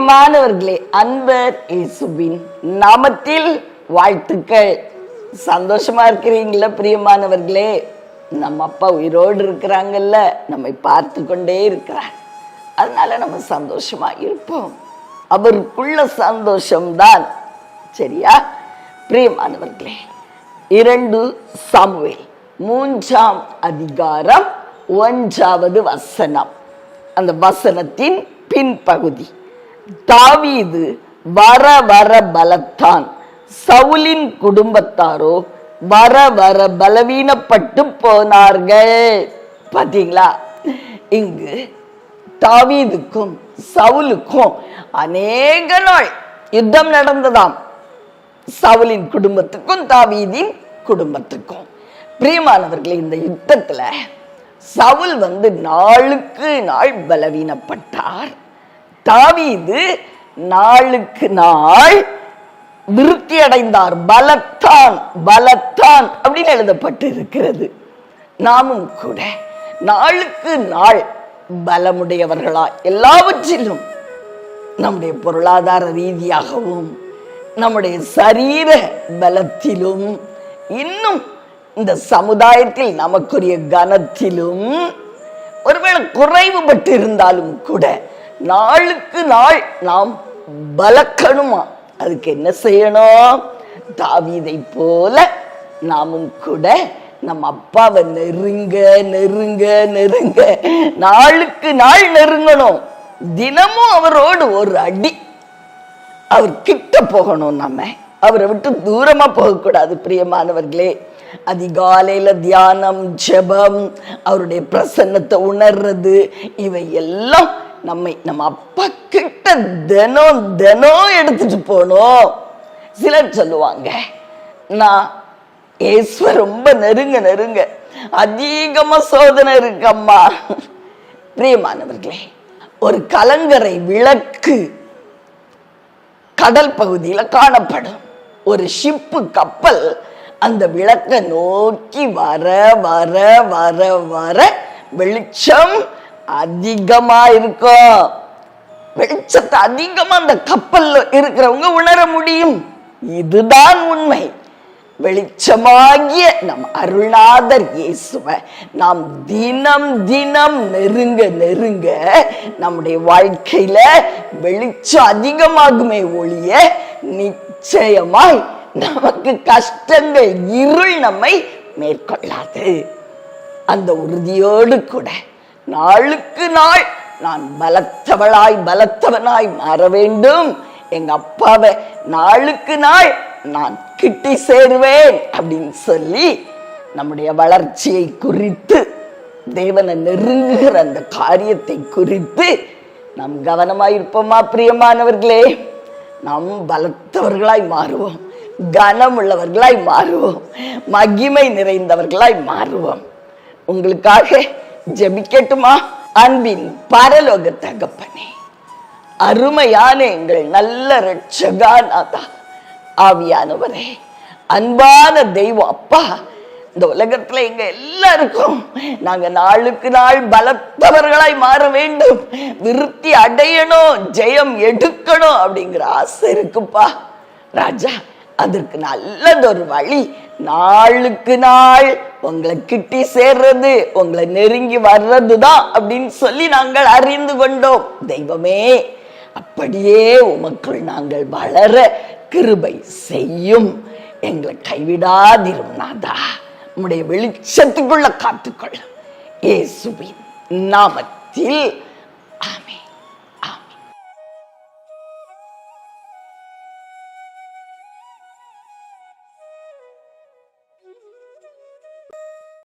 பிரியமானவர்களே, அன்பர் இயேசுவின் நாமத்தில் வாழ்த்துக்கள். சந்தோஷமா இருக்கிறீங்களா பிரியமானவர்களே? நம்ம அப்பா உயிரோடு இருக்கிறாங்கல்ல, நம்மை பார்த்து கொண்டே இருக்கிறார். அதனால நம்ம சந்தோஷமா இருப்போம். அவருக்குள்ள சந்தோஷம்தான். சரியா பிரியமானவர்களே? 2 சாமுவேல் 3ஆம் அதிகாரம் 1வது வசனம். அந்த வசனத்தின் பின்பகுதி, தாவீது வர வர பலத்தான், சவுலின் குடும்பத்தாரோ வர வர பலவீனப்பட்டு போனார்கள். பாத்தீங்களா? இங்கு தாவீதுக்கும் சவுலுக்கும் அநேக நாள் யுத்தம் நடந்ததாம். சவுலின் குடும்பத்துக்கும் தாவீதின் குடும்பத்துக்கும். பிரியமானவர்களே, இந்த யுத்தத்துல சவுல் நாளுக்கு நாள் பலவீனப்பட்டார். தாவீது நாளுக்கு நாள் விருத்தி அடைந்தார். பலத்தான் பலத்தான் அப்படின்னு எழுதப்பட்டு இருக்கிறது. நாமும் கூட நாளுக்கு நாள் பலமுடையவர்களா, எல்லாவற்றிலும் நம்முடைய பொருளாதார ரீதியாகவும் நம்முடைய சரீர பலத்திலும், இன்னும் இந்த சமுதாயத்தில் நமக்குரிய கனத்திலும் ஒருவேளை குறைவுபட்டு இருந்தாலும் கூட நாளுக்கு நாள் நாம் பலக்கணுமா? அதுக்கு என்ன செய்யணும்? தாவீதை போல நாமும் கூட நம்ம அப்பாவை நெருங்க நெருங்க நெருங்க, நாளுக்கு நாள் நெருங்கணும். தினமும் அவரோடு ஒரு அடி அவர் கிட்ட போகணும். நம்ம அவரை விட்டு தூரமா போகக்கூடாது. பிரியமானவர்களே, அதிகாலையில தியானம், ஜெபம், அவருடைய பிரசன்னத்தை உணர்றது, இவை எல்லாம் நம்ம அப்பா கிட்ட தினம் தினம் எடுத்துட்டு போனோம். சிலர் சொல்லுவாங்க, நான் இயேசுவ ரொம்ப நெருங்க நெருங்க அதிகமா சோதனை இருக்கம்மா. பிரியமானவர்களே, ஒரு கலங்கரை விளக்கு கடல் பகுதியில காணப்படும். ஒரு ஷிப்பு, கப்பல் அந்த விளக்க நோக்கி வர வர வர வர வெளிச்சம் அதிகமா இருக்கும். வெளிச்சத்தை அதிகமா அந்த கப்பல்ல இருக்கிறவங்க உணர முடியும். இதுதான் உண்மை. வெளிச்சமாகிய நம் அருள்நாதர் இயேசுவை நாம் தினம் தினம் நெருங்க நெருங்க நம்முடைய வாழ்க்கையில வெளிச்சம் அதிகமாகுமே ஒழிய நிச்சயமாய் நமக்கு கஷ்டங்கள், இருள் நம்மை மேற்கொள்ளாது. அந்த உறுதியோடு கூட நாளுக்கு நாள் நான் பலத்தவளாய் பலத்தவனாய் மாற வேண்டும், எங்க அப்பாவை நாளுக்கு நாள் நான் கிட்டி சேருவேன் அப்படின்னு சொல்லி நம்முடைய வளர்ச்சியை குறித்து, தேவனை நெருங்குகிற அந்த காரியத்தை குறித்து நாம் கவனமாயிருப்போமா பிரியமானவர்களே? நாம் பலத்தவர்களாய் மாறுவோம், கனம் உள்ளவர்களாய் மாறுவோம், மகிமை நிறைந்தவர்களாய் மாறுவோம். உங்களுக்காக ஜெபிக்கட்டுமா? அன்பின் பரலோக தகப்பனே, அருமையான எங்கள் நல்ல இரட்சகநாதா, ஆவியானவரே, அன்பான தெய்வம் அப்பா, இந்த உலகத்துல எங்க எல்லாருக்கும் நாங்க நாளுக்கு நாள் பலத்தவர்களாய் மாற வேண்டும், விருத்தி அடையணும், ஜெயம் எடுக்கணும் அப்படிங்கிற ஆசை இருக்குப்பா ராஜா. அதற்கு நல்லதொரு வழி, நாளுக்கு நாள் உங்களை கிட்டி சேர்றது, உங்களை நெருங்கி வர்றதுதான் அப்படின்னு சொல்லி நாங்கள் அறிந்து கொண்டோம். தெய்வமே, அப்படியே உமக்குள் நாங்கள் வளர கிருபை செய்யும். எங்களை கைவிடாதிரும் நாதா. உம்முடைய வெளிச்சத்துக்குள்ள காத்துக்கொள்ளும். இயேசுவின் நாமத்தில்